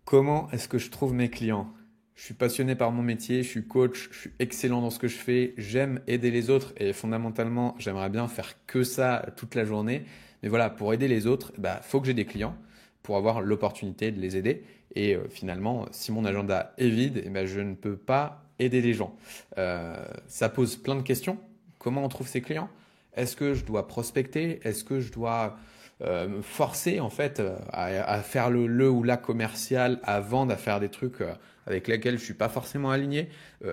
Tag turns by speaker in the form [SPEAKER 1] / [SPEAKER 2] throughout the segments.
[SPEAKER 1] Comment est-ce que je trouve mes clients? Je suis passionné par mon métier, je suis coach, je suis excellent dans ce que je fais, j'aime aider les autres et fondamentalement, j'aimerais bien faire que ça toute la journée. Mais voilà, pour aider les autres, bah, faut que j'ai des clients pour avoir l'opportunité de les aider. Et finalement, si mon agenda est vide, eh ben, je ne peux pas aider les gens. Ça pose plein de questions. Comment on trouve ses clients? Est-ce que je dois prospecter? Est-ce que je dois me forcer en fait à faire le ou la commercial, à vendre, à faire des trucs avec lesquels je suis pas forcément aligné.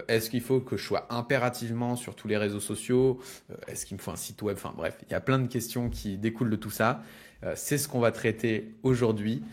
[SPEAKER 1] Est-ce qu'il faut que je sois impérativement sur tous les réseaux sociaux? Est-ce qu'il me faut un site web? Enfin bref, il y a plein de questions qui découlent de tout ça. C'est ce qu'on va traiter aujourd'hui.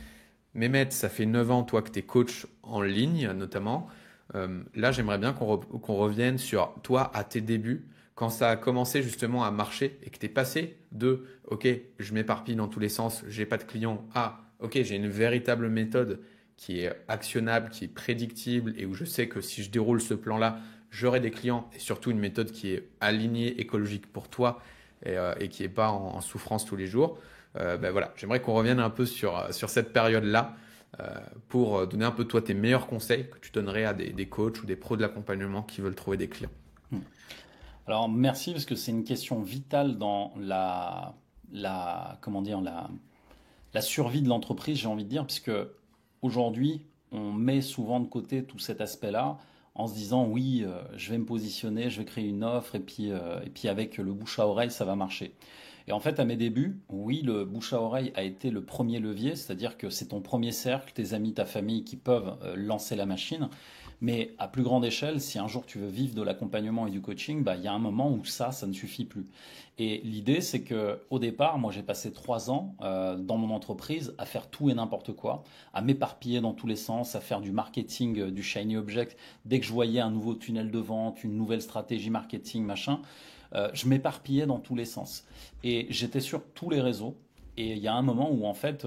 [SPEAKER 1] Mehmet, ça fait 9 ans toi que tu es coach en ligne notamment. Là, j'aimerais bien qu'on revienne sur toi à tes débuts, quand ça a commencé justement à marcher et que tu es passé de OK, je m'éparpille dans tous les sens, j'ai pas de clients, à OK, j'ai une véritable méthode qui est actionnable, qui est prédictible et où je sais que si je déroule ce plan-là, j'aurai des clients et surtout une méthode qui est alignée, écologique pour toi et qui n'est pas en souffrance tous les jours. Ben voilà, j'aimerais qu'on revienne un peu sur cette période-là euh, pour donner un peu toi tes meilleurs conseils que tu donnerais à des coachs ou des pros de l'accompagnement qui veulent trouver des clients.
[SPEAKER 2] Hmm. Alors merci parce que c'est une question vitale dans comment dire, la survie de l'entreprise, j'ai envie de dire, puisque aujourd'hui, on met souvent de côté tout cet aspect-là en se disant oui, je vais me positionner, je vais créer une offre et puis avec le bouche à oreille, ça va marcher. Et en fait, à mes débuts, oui, le bouche à oreille a été le premier levier, c'est-à-dire que c'est ton premier cercle, tes amis, ta famille qui peuvent lancer la machine. Mais à plus grande échelle, si un jour tu veux vivre de l'accompagnement et du coaching, bah, il y a un moment où ça ne suffit plus. Et l'idée, c'est que au départ, moi, j'ai passé 3 ans dans mon entreprise à faire tout et n'importe quoi, à m'éparpiller dans tous les sens, à faire du marketing, du shiny object. Dès que je voyais un nouveau tunnel de vente, une nouvelle stratégie marketing, machin, je m'éparpillais dans tous les sens. Et j'étais sur tous les réseaux. Et il y a un moment où, en fait,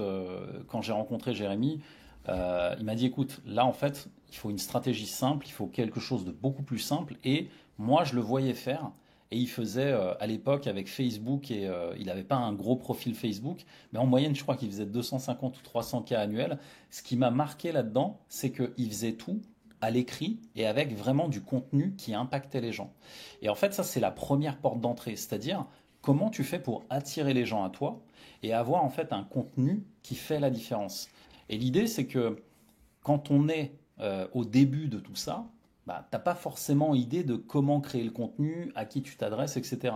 [SPEAKER 2] quand j'ai rencontré Jérémy, il m'a dit, écoute, là, en fait, il faut une stratégie simple, il faut quelque chose de beaucoup plus simple. Et moi, je le voyais faire. Et il faisait à l'époque avec Facebook, et il n'avait pas un gros profil Facebook, mais en moyenne, je crois qu'il faisait 250 ou 300 cas annuels. Ce qui m'a marqué là-dedans, c'est qu'il faisait tout à l'écrit et avec vraiment du contenu qui impactait les gens. Et en fait, ça, c'est la première porte d'entrée, c'est-à-dire comment tu fais pour attirer les gens à toi et avoir en fait un contenu qui fait la différence. Et l'idée, c'est que quand on est au début de tout ça, bah, tu n'as pas forcément idée de comment créer le contenu, à qui tu t'adresses, etc.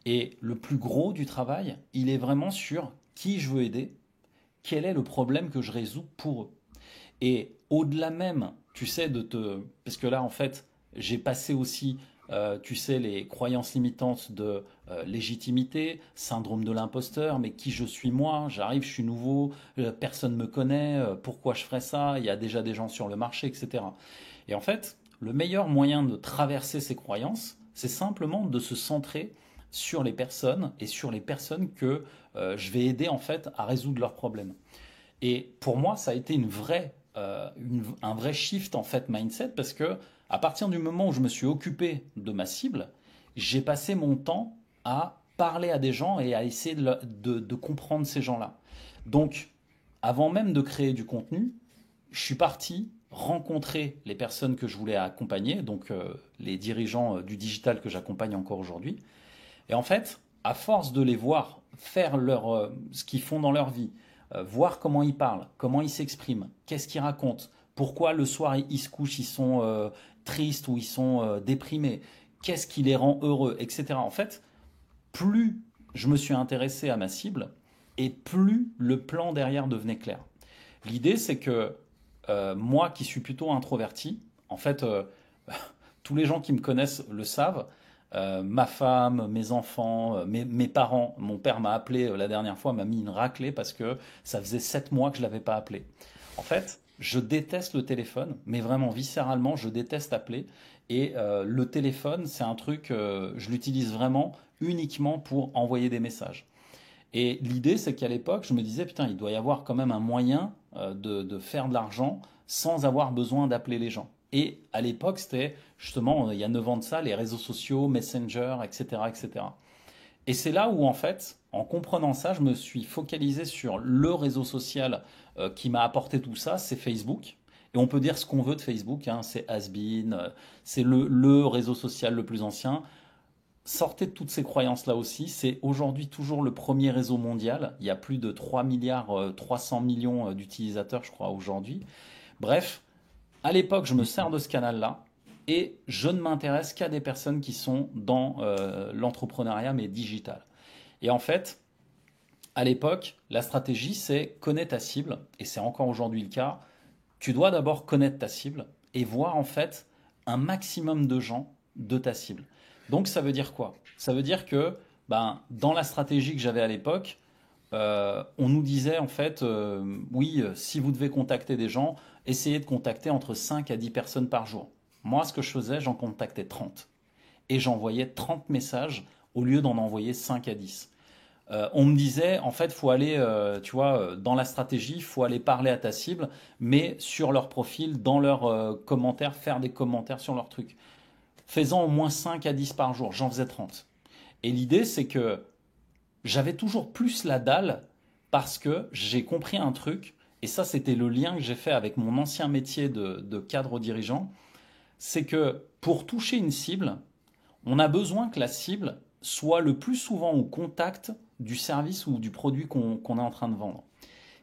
[SPEAKER 2] Et le plus gros du travail, il est vraiment sur qui je veux aider, quel est le problème que je résous pour eux. Et au-delà même, tu sais, parce que là, en fait, j'ai passé aussi, tu sais, les croyances limitantes de légitimité, syndrome de l'imposteur, mais qui je suis moi? J'arrive, je suis nouveau, personne ne me connaît, pourquoi je ferais ça? Il y a déjà des gens sur le marché, etc. Et en fait, le meilleur moyen de traverser ces croyances, c'est simplement de se centrer sur les personnes et sur les personnes que je vais aider en fait à résoudre leurs problèmes. Et pour moi, ça a été un vrai shift en fait mindset parce que à partir du moment où je me suis occupé de ma cible, j'ai passé mon temps à parler à des gens et à essayer de comprendre ces gens-là. Donc, avant même de créer du contenu, je suis parti rencontrer les personnes que je voulais accompagner, donc les dirigeants du digital que j'accompagne encore aujourd'hui. Et en fait, à force de les voir faire ce qu'ils font dans leur vie, voir comment ils parlent, comment ils s'expriment, qu'est-ce qu'ils racontent, pourquoi le soir ils se couchent, ils sont tristes ou ils sont déprimés, qu'est-ce qui les rend heureux, etc. En fait, plus je me suis intéressé à ma cible et plus le plan derrière devenait clair. L'idée, c'est que moi qui suis plutôt introverti, en fait, tous les gens qui me connaissent le savent. Ma femme, mes enfants, mes parents, mon père m'a appelé la dernière fois, m'a mis une raclée parce que ça faisait 7 mois que je ne l'avais pas appelé. En fait, je déteste le téléphone, mais vraiment viscéralement, je déteste appeler. Et le téléphone, c'est un truc, je l'utilise vraiment uniquement pour envoyer des messages. Et l'idée, c'est qu'à l'époque, je me disais, putain, il doit y avoir quand même un moyen de faire de l'argent sans avoir besoin d'appeler les gens. Et à l'époque, c'était justement, il y a 9 ans de ça, les réseaux sociaux, Messenger, etc., etc. Et c'est là où, en fait, en comprenant ça, je me suis focalisé sur le réseau social qui m'a apporté tout ça, c'est Facebook. Et on peut dire ce qu'on veut de Facebook, hein, c'est has-been, c'est le réseau social le plus ancien. Sortez de toutes ces croyances-là aussi. C'est aujourd'hui toujours le premier réseau mondial. Il y a plus de 3 milliards 300 millions d'utilisateurs, je crois, aujourd'hui. Bref, à l'époque, je me sers de ce canal-là et je ne m'intéresse qu'à des personnes qui sont dans l'entrepreneuriat, mais digital. Et en fait, à l'époque, la stratégie, c'est connaître ta cible, et c'est encore aujourd'hui le cas. Tu dois d'abord connaître ta cible et voir en fait un maximum de gens de ta cible. Donc ça veut dire quoi? Ça veut dire que dans la stratégie que j'avais à l'époque, on nous disait en fait, oui, si vous devez contacter des gens, essayez de contacter entre 5 à 10 personnes par jour. Moi, ce que je faisais, j'en contactais 30. Et j'envoyais 30 messages au lieu d'en envoyer 5 à 10. On me disait, en fait, faut aller, tu vois, dans la stratégie, il faut aller parler à ta cible, mais sur leur profil, dans leurs commentaires, faire des commentaires sur leur truc. Faisant au moins 5 à 10 par jour, j'en faisais 30. Et l'idée, c'est que j'avais toujours plus la dalle parce que j'ai compris un truc, et ça, c'était le lien que j'ai fait avec mon ancien métier de cadre dirigeant, c'est que pour toucher une cible, on a besoin que la cible soit le plus souvent au contact du service ou du produit qu'on est en train de vendre.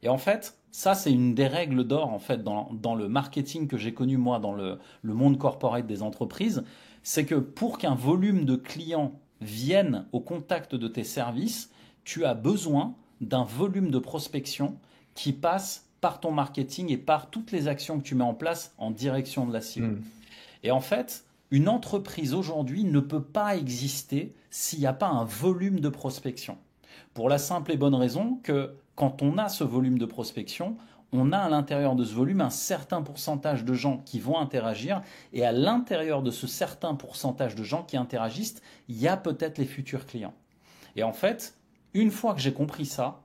[SPEAKER 2] Et en fait, ça, c'est une des règles d'or en fait dans le marketing que j'ai connu moi dans le monde corporate des entreprises, c'est que pour qu'un volume de clients vienne au contact de tes services, tu as besoin d'un volume de prospection qui passe par ton marketing et par toutes les actions que tu mets en place en direction de la cible.
[SPEAKER 1] Hmm.
[SPEAKER 2] Et en fait, une entreprise aujourd'hui ne peut pas exister s'il n'y a pas un volume de prospection. Pour la simple et bonne raison que quand on a ce volume de prospection, on a à l'intérieur de ce volume un certain pourcentage de gens qui vont interagir et à l'intérieur de ce certain pourcentage de gens qui interagissent, il y a peut-être les futurs clients. Et en fait, une fois que j'ai compris ça,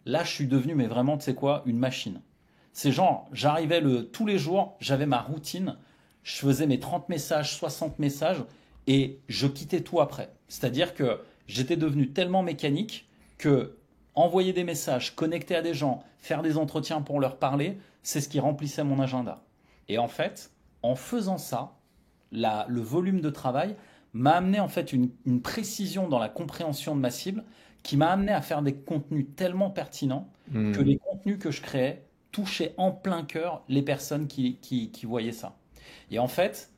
[SPEAKER 2] là je suis devenu, mais vraiment, tu sais quoi, une machine. C'est genre, j'arrivais tous les jours, j'avais ma routine, je faisais mes 30 messages, 60 messages et je quittais tout après. C'est-à-dire que j'étais devenu tellement mécanique que envoyer des messages, connecter à des gens, faire des entretiens pour leur parler, c'est ce qui remplissait mon agenda. Et en fait, en faisant ça, le volume de travail m'a amené en fait une précision dans la compréhension de ma cible qui m'a amené à faire des contenus tellement pertinents que
[SPEAKER 1] Hmm.
[SPEAKER 2] les contenus que je créais touchaient en plein cœur les personnes qui voyaient ça. Et en fait,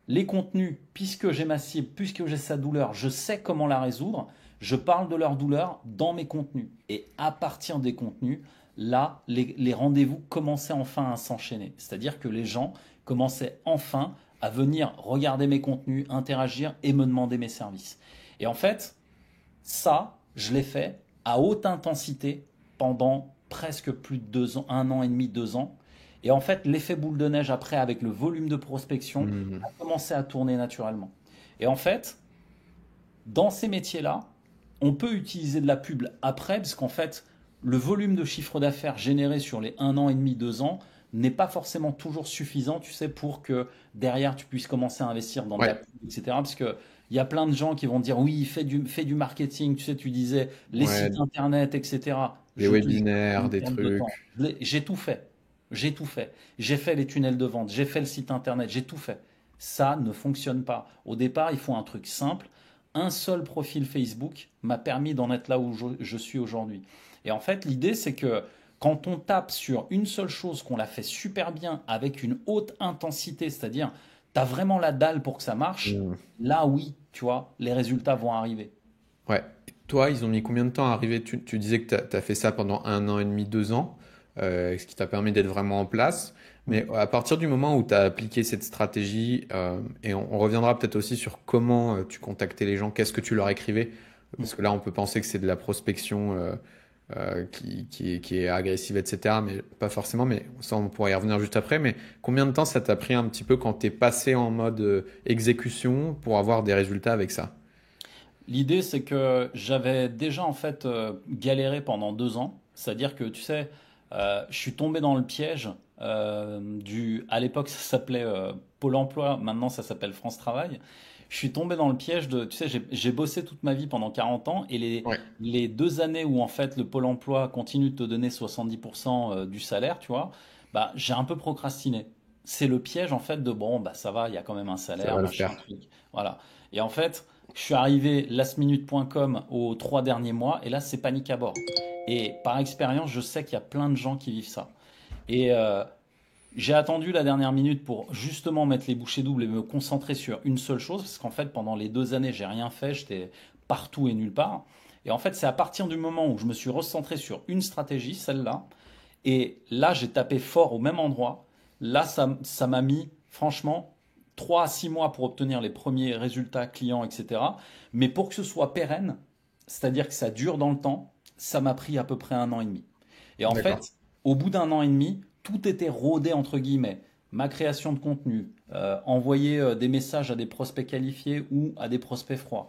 [SPEAKER 2] les contenus, puisque j'ai ma cible, puisque j'ai sa douleur, je sais comment la résoudre, je parle de leur douleur dans mes contenus. Et à partir des contenus, là, les rendez-vous commençaient enfin à s'enchaîner. C'est-à-dire que les gens commençaient enfin à venir regarder mes contenus, interagir et me demander mes services. Et en fait, ça, je l'ai fait à haute intensité pendant presque plus de 2 ans, 1 an et demi, 2 ans. Et en fait, l'effet boule de neige après, avec le volume de prospection,
[SPEAKER 1] Hmm.
[SPEAKER 2] a commencé à tourner naturellement. Et en fait, dans ces métiers-là, on peut utiliser de la pub après, parce qu'en fait, le volume de chiffre d'affaires généré sur les 1 an et demi, 2 ans n'est pas forcément toujours suffisant, tu sais, pour que derrière tu puisses commencer à investir dans de la
[SPEAKER 1] Ouais,
[SPEAKER 2] pub, etc. Parce que il y a plein de gens qui vont dire oui, fais du marketing, tu sais, tu disais les
[SPEAKER 1] ouais,
[SPEAKER 2] sites internet, etc.
[SPEAKER 1] des
[SPEAKER 2] Je te jure, c'est
[SPEAKER 1] webinaires,
[SPEAKER 2] une
[SPEAKER 1] des
[SPEAKER 2] perte de temps.
[SPEAKER 1] trucs.
[SPEAKER 2] J'ai tout fait. J'ai tout fait. J'ai fait les tunnels de vente, j'ai fait le site internet, j'ai tout fait. Ça ne fonctionne pas. Au départ, il faut un truc simple. Un seul profil Facebook m'a permis d'en être là où je suis aujourd'hui. Et en fait, l'idée, c'est que quand on tape sur une seule chose, qu'on la fait super bien, avec une haute intensité, c'est-à-dire, tu as vraiment la dalle pour que ça marche,
[SPEAKER 1] Hmm.
[SPEAKER 2] là, oui, tu vois, les résultats vont arriver.
[SPEAKER 1] Ouais. Et toi, ils ont mis combien de temps à arriver? Tu disais que tu as fait ça pendant 1 an et demi, 2 ans, ce qui t'a permis d'être vraiment en place. Mais à partir du moment où tu as appliqué cette stratégie, et on reviendra peut-être aussi sur comment tu contactais les gens, qu'est-ce que tu leur écrivais, parce que là, on peut penser que c'est de la prospection qui est agressive, etc. Mais pas forcément, mais ça, on pourra y revenir juste après. Mais combien de temps ça t'a pris un petit peu quand tu es passé en mode exécution pour avoir des résultats avec ça?
[SPEAKER 2] L'idée, c'est que j'avais déjà en fait galéré pendant 2 ans. C'est-à-dire que, tu sais, je suis tombé dans le piège à l'époque, ça s'appelait Pôle Emploi, maintenant ça s'appelle France Travail. je suis tombé dans le piège de, tu sais, j'ai bossé toute ma vie pendant 40 ans et
[SPEAKER 1] Ouais,
[SPEAKER 2] les 2 années où en fait le Pôle emploi continue de te donner 70% du salaire, tu vois, bah, j'ai un peu procrastiné. C'est le piège en fait de bon, bah ça va, il y a quand même un
[SPEAKER 1] ça
[SPEAKER 2] salaire,
[SPEAKER 1] va le
[SPEAKER 2] machin,
[SPEAKER 1] faire.
[SPEAKER 2] truc. Voilà. Et en fait, je suis arrivé lastminute.com aux 3 derniers mois et là c'est panique à bord. Et par expérience, je sais qu'il y a plein de gens qui vivent ça. Et j'ai attendu la dernière minute pour justement mettre les bouchées doubles et me concentrer sur une seule chose, parce qu'en fait, pendant les 2 années, j'ai rien fait, j'étais partout et nulle part. Et en fait, c'est à partir du moment où je me suis recentré sur une stratégie, celle-là, et là, j'ai tapé fort au même endroit. Là, ça m'a mis, franchement, 3 à 6 mois pour obtenir les premiers résultats clients, etc. Mais pour que ce soit pérenne, c'est-à-dire que ça dure dans le temps, ça m'a pris à peu près 1 an et demi. Et en
[SPEAKER 1] D'accord.
[SPEAKER 2] fait, au bout d'1 an et demi, tout était rodé entre guillemets. Ma création de contenu, envoyer des messages à des prospects qualifiés ou à des prospects froids.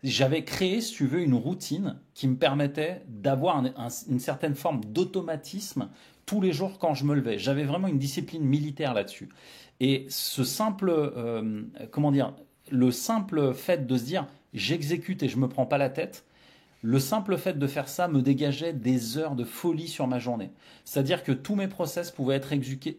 [SPEAKER 2] J'avais créé, si tu veux, une routine qui me permettait d'avoir une certaine forme d'automatisme tous les jours quand je me levais. J'avais vraiment une discipline militaire là-dessus. Et ce simple, comment dire, le simple fait de se dire j'exécute et je me prends pas la tête, le simple fait de faire ça me dégageait des heures de folie sur ma journée. C'est-à-dire que tous mes process pouvaient être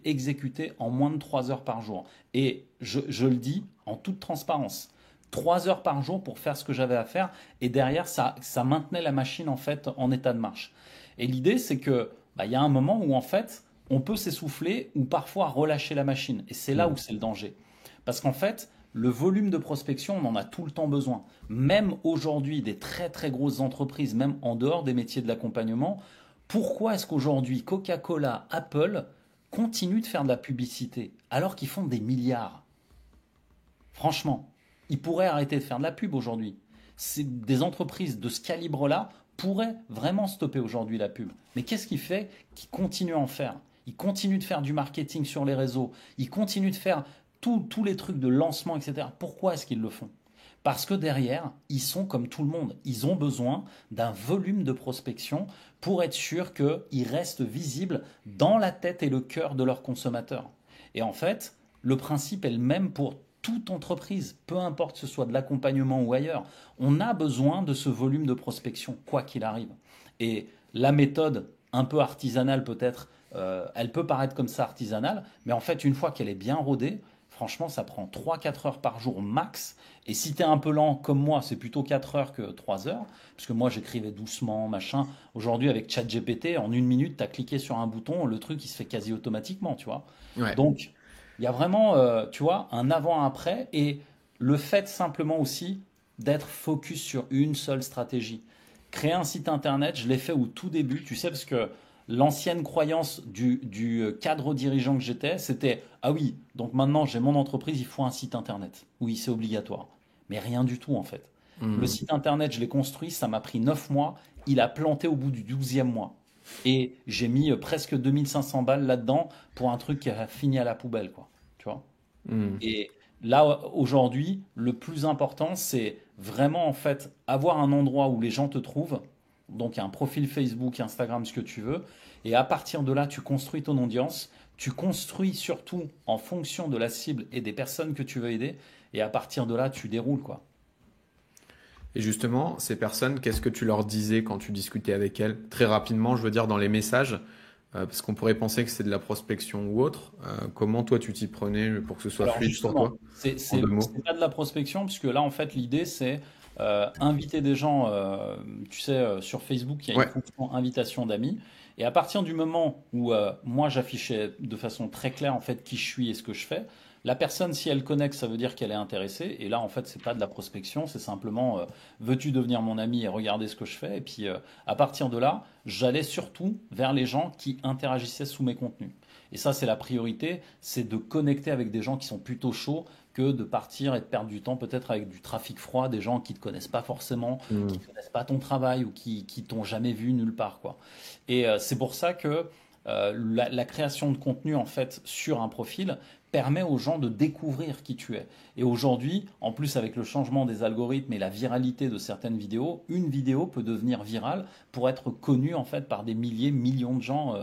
[SPEAKER 2] exécutés en moins de 3 heures par jour. Et je le dis en toute transparence. 3 heures par jour pour faire ce que j'avais à faire. Et derrière, ça maintenait la machine en fait en état de marche. Et l'idée, c'est que bah, y a un moment où en fait, on peut s'essouffler ou parfois relâcher la machine. Et c'est là où
[SPEAKER 1] Hmm.
[SPEAKER 2] c'est le danger. Parce qu'en fait, le volume de prospection, on en a tout le temps besoin. Même aujourd'hui, des très très grosses entreprises, même en dehors des métiers de l'accompagnement, pourquoi est-ce qu'aujourd'hui Coca-Cola, Apple continuent de faire de la publicité alors qu'ils font des milliards? Franchement, ils pourraient arrêter de faire de la pub aujourd'hui. Des entreprises de ce calibre-là pourraient vraiment stopper aujourd'hui la pub. Mais qu'est-ce qui fait qu'ils continuent à en faire? Ils continuent de faire du marketing sur les réseaux. Ils continuent de faire tous les trucs de lancement, etc. Pourquoi est-ce qu'ils le font? Parce que derrière, ils sont comme tout le monde. Ils ont besoin d'un volume de prospection pour être sûr qu'ils restent visibles dans la tête et le cœur de leurs consommateurs. Et en fait, le principe est le même pour toute entreprise, peu importe que ce soit de l'accompagnement ou ailleurs. On a besoin de ce volume de prospection, quoi qu'il arrive. Et la méthode, un peu artisanale peut-être, elle peut paraître comme ça artisanale, mais en fait, une fois qu'elle est bien rodée, franchement, ça prend 3 4 heures par jour max. Et si tu es un peu lent comme moi, c'est plutôt 4 heures que 3 heures. Parce que moi, j'écrivais doucement, machin. Aujourd'hui, avec ChatGPT, en 1 minute, tu as cliqué sur un bouton, le truc, il se fait quasi automatiquement, tu vois.
[SPEAKER 1] Ouais.
[SPEAKER 2] Donc, il y a vraiment, tu vois, un avant-après. Et le fait simplement aussi d'être focus sur une seule stratégie. Créer un site internet, je l'ai fait au tout début, tu sais, parce que l'ancienne croyance du cadre dirigeant que j'étais, c'était ah oui, donc maintenant j'ai mon entreprise, il faut un site internet. Oui, c'est obligatoire. Mais rien du tout en fait. Le
[SPEAKER 1] Hmm.
[SPEAKER 2] site internet, je l'ai construit, ça m'a pris 9 mois, il a planté au bout du 12e mois. Et j'ai mis presque 2500 balles là-dedans pour un truc qui a fini à la poubelle, quoi. Tu vois?
[SPEAKER 1] Hmm.
[SPEAKER 2] Et là, aujourd'hui, le plus important, c'est vraiment en fait avoir un endroit où les gens te trouvent. Donc un profil Facebook, Instagram, ce que tu veux. Et à partir de là, tu construis ton audience. Tu construis surtout en fonction de la cible et des personnes que tu veux aider. Et à partir de là, tu déroules, quoi.
[SPEAKER 1] Et justement, ces personnes, qu'est-ce que tu leur disais quand tu discutais avec elles? Très rapidement, je veux dire, dans les messages, parce qu'on pourrait penser que c'est de la prospection ou autre. Comment toi, tu t'y prenais pour que ce soit
[SPEAKER 2] Alors
[SPEAKER 1] fluide pour toi?
[SPEAKER 2] justement,
[SPEAKER 1] En deux mots.
[SPEAKER 2] c'est pas de la prospection, puisque là, en fait, l'idée, c'est inviter des gens, tu sais, sur Facebook, il y a une
[SPEAKER 1] Ouais,
[SPEAKER 2] fonction invitation d'amis. Et à partir du moment où moi, j'affichais de façon très claire, en fait, qui je suis et ce que je fais, la personne, si elle connecte, ça veut dire qu'elle est intéressée. Et là, en fait, c'est pas de la prospection, c'est simplement, veux-tu devenir mon ami et regarder ce que je fais? Et puis, à partir de là, j'allais surtout vers les gens qui interagissaient sous mes contenus. Et ça, c'est la priorité, c'est de connecter avec des gens qui sont plutôt chauds que de partir et de perdre du temps peut-être avec du trafic froid, des gens qui ne te connaissent pas forcément, qui
[SPEAKER 1] hmm,
[SPEAKER 2] ne connaissent pas ton travail ou qui t'ont jamais vu nulle part, quoi. Et c'est pour ça que la création de contenu en fait sur un profil permet aux gens de découvrir qui tu es. Et aujourd'hui, en plus avec le changement des algorithmes et la viralité de certaines vidéos, une vidéo peut devenir virale pour être connue en fait par des milliers, millions de gens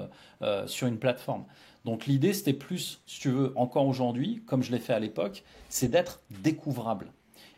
[SPEAKER 2] sur une plateforme. Donc l'idée, c'était plus, si tu veux, encore aujourd'hui, comme je l'ai fait à l'époque, c'est d'être découvrable.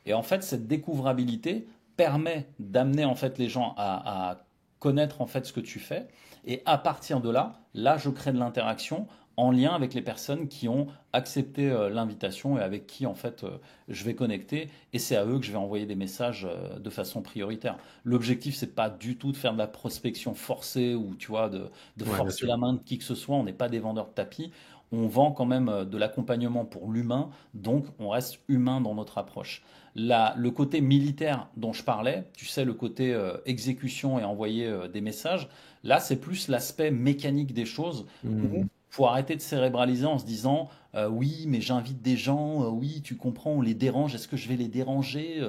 [SPEAKER 2] Et en fait, cette découvrabilité permet d'amener en fait les gens à connaître en fait ce que tu fais. Et à partir de là, je crée de l'interaction en lien avec les personnes qui ont accepté l'invitation et avec qui en fait je vais connecter et c'est à eux que je vais envoyer des messages de façon prioritaire. L'objectif c'est pas du tout de faire de la prospection forcée ou tu vois de
[SPEAKER 1] Ouais, bien
[SPEAKER 2] forcer
[SPEAKER 1] sûr.
[SPEAKER 2] la main de qui que ce soit, on n'est pas des vendeurs de tapis, on vend quand même de l'accompagnement pour l'humain, donc on reste humain dans notre approche. Le côté militaire dont je parlais, tu sais, le côté exécution et envoyer des messages, là c'est plus l'aspect mécanique des choses où
[SPEAKER 1] Hmm.
[SPEAKER 2] faut arrêter de cérébraliser en se disant oui, mais j'invite des gens, oui, tu comprends, on les dérange, est-ce que je vais les déranger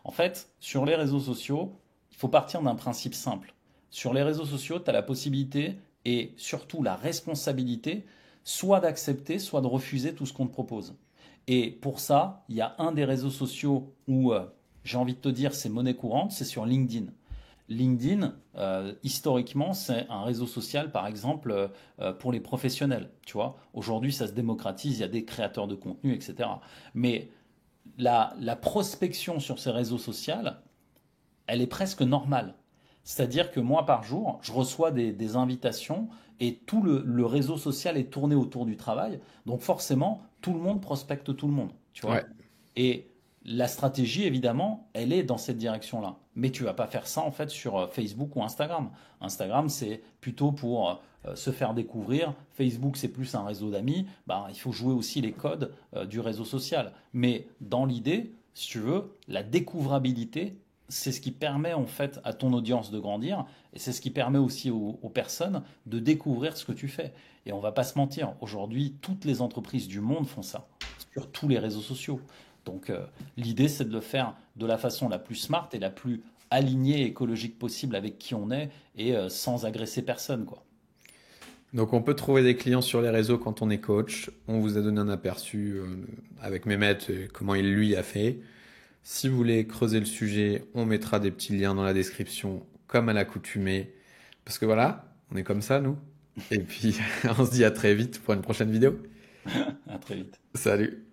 [SPEAKER 2] En fait, sur les réseaux sociaux, il faut partir d'un principe simple. Sur les réseaux sociaux, tu as la possibilité et surtout la responsabilité soit d'accepter, soit de refuser tout ce qu'on te propose. Et pour ça, il y a un des réseaux sociaux où j'ai envie de te dire c'est monnaie courante, c'est sur LinkedIn. LinkedIn, historiquement, c'est un réseau social, par exemple, pour les professionnels. Tu vois, aujourd'hui, ça se démocratise, il y a des créateurs de contenu, etc. Mais la prospection sur ces réseaux sociaux, elle est presque normale. C'est-à-dire que moi, par jour, je reçois des invitations et tout le réseau social est tourné autour du travail. Donc forcément, tout le monde prospecte tout le monde, tu
[SPEAKER 1] Ouais.
[SPEAKER 2] vois. Et la stratégie, évidemment, elle est dans cette direction-là. Mais tu vas pas faire ça, en fait, sur Facebook ou Instagram. Instagram, c'est plutôt pour se faire découvrir. Facebook, c'est plus un réseau d'amis. Bah, il faut jouer aussi les codes du réseau social. Mais dans l'idée, si tu veux, la découvrabilité, c'est ce qui permet en fait à ton audience de grandir et c'est ce qui permet aussi aux personnes de découvrir ce que tu fais. Et on va pas se mentir, aujourd'hui, toutes les entreprises du monde font ça, sur tous les réseaux sociaux. Donc l'idée, c'est de le faire de la façon la plus smart et la plus alignée et écologique possible avec qui on est et sans agresser personne, quoi.
[SPEAKER 1] Donc, on peut trouver des clients sur les réseaux quand on est coach. On vous a donné un aperçu avec Mehmet, comment il lui a fait. Si vous voulez creuser le sujet, on mettra des petits liens dans la description, comme à l'accoutumée. Parce que voilà, on est comme ça, nous. Et puis, on se dit à très vite pour une prochaine vidéo.
[SPEAKER 2] À très vite.
[SPEAKER 1] Salut!